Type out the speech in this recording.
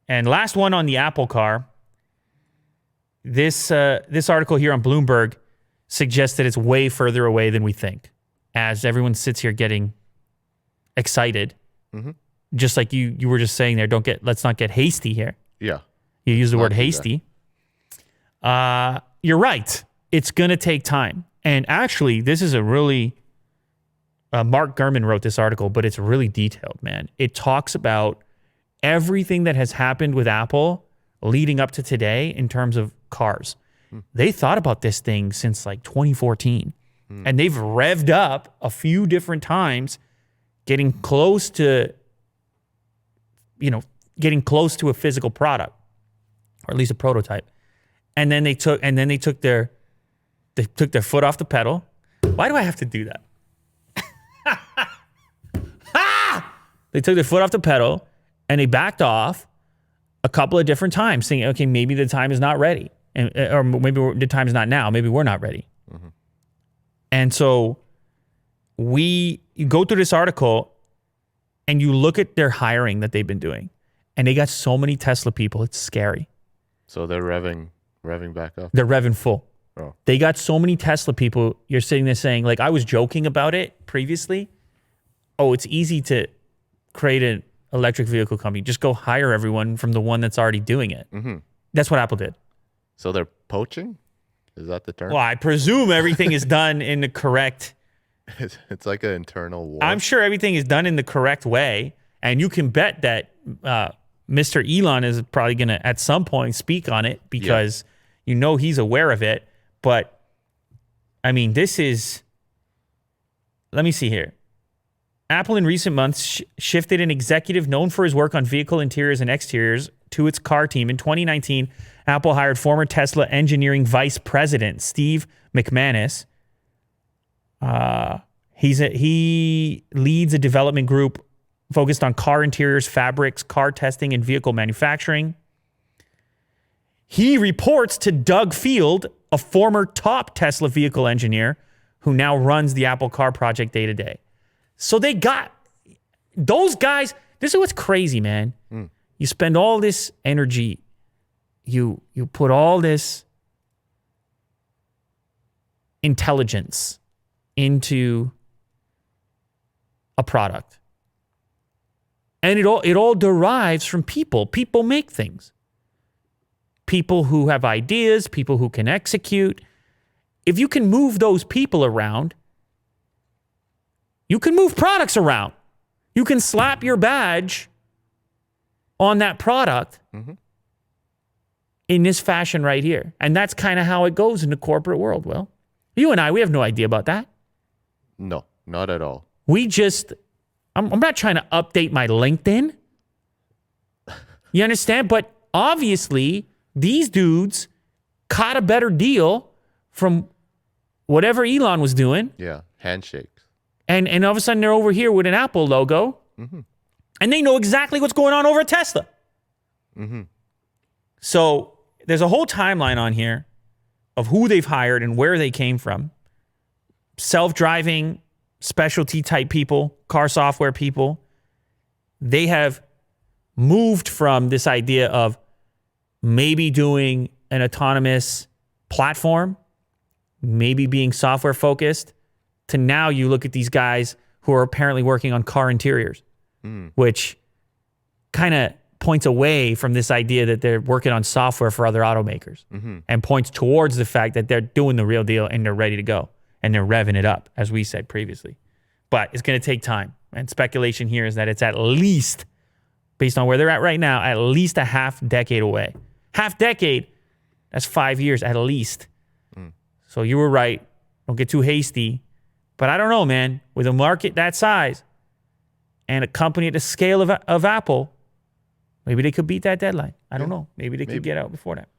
And last one on the Apple car. This article here on Bloomberg suggests that it's way further away than we think, as everyone sits here getting excited. Mm-hmm. Just like you were just saying there, let's not get hasty here. Yeah. You use the word hasty. You're right. It's going to take time. And actually, this is a really... Mark Gurman wrote this article, but it's really detailed, man. It talks about everything that has happened with Apple leading up to today in terms of cars. They thought about this thing since like 2014. And they've revved up a few different times, getting close to a physical product, or at least a prototype. And then they took their foot off the pedal. Why do I have to do that? They took their foot off the pedal and they backed off a couple of different times, saying, okay, maybe the time is not ready. Or maybe the time is not now. Maybe we're not ready. Mm-hmm. And so you go through this article and you look at their hiring that they've been doing. And they got so many Tesla people, it's scary. So they're revving back up? They're revving full. Oh. They got so many Tesla people, you're sitting there saying, like I was joking about it previously. Oh, it's easy to create an electric vehicle company. Just go hire everyone from the one that's already doing it. Mm-hmm. That's what Apple did. So they're poaching? Is that the term? Well, I presume everything is done in the correct... It's like an internal war. I'm sure everything is done in the correct way. And you can bet that Mr. Elon is probably going to, at some point, speak on it because he's aware of it. But, I mean, this is... Let me see here. Apple in recent months shifted an executive known for his work on vehicle interiors and exteriors to its car team. In 2019, Apple hired former Tesla engineering vice president Steve McManus. He leads a development group focused on car interiors, fabrics, car testing, and vehicle manufacturing. He reports to Doug Field, a former top Tesla vehicle engineer who now runs the Apple Car project day to day. So they got those guys. This is what's crazy, man. You spend all this energy, you put all this intelligence into a product. And it all derives from people. People make things. People who have ideas, people who can execute. If you can move those people around, you can move products around. You can slap your badge on that product in this fashion right here. And that's kind of how it goes in the corporate world. Well, you and I, we have no idea about that. No, not at all. I'm not trying to update my LinkedIn. You understand? But obviously, these dudes caught a better deal from whatever Elon was doing. Yeah, handshakes. And all of a sudden, they're over here with an Apple logo. Mm-hmm. And they know exactly what's going on over at Tesla. Mm-hmm. So there's a whole timeline on here of who they've hired and where they came from. Self-driving, specialty type people, car software people. They have moved from this idea of maybe doing an autonomous platform, maybe being software focused, to now you look at these guys who are apparently working on car interiors, which kind of points away from this idea that they're working on software for other automakers and points towards the fact that they're doing the real deal and they're ready to go and they're revving it up, as we said previously. But it's going to take time. And speculation here is that it's at least, based on where they're at right now, at least a half decade away. Half decade, that's 5 years at least. So you were right. Don't get too hasty. But I don't know, man. With a market that size and a company at the scale of Apple, maybe they could beat that deadline. I don't know. Maybe they could get out before that.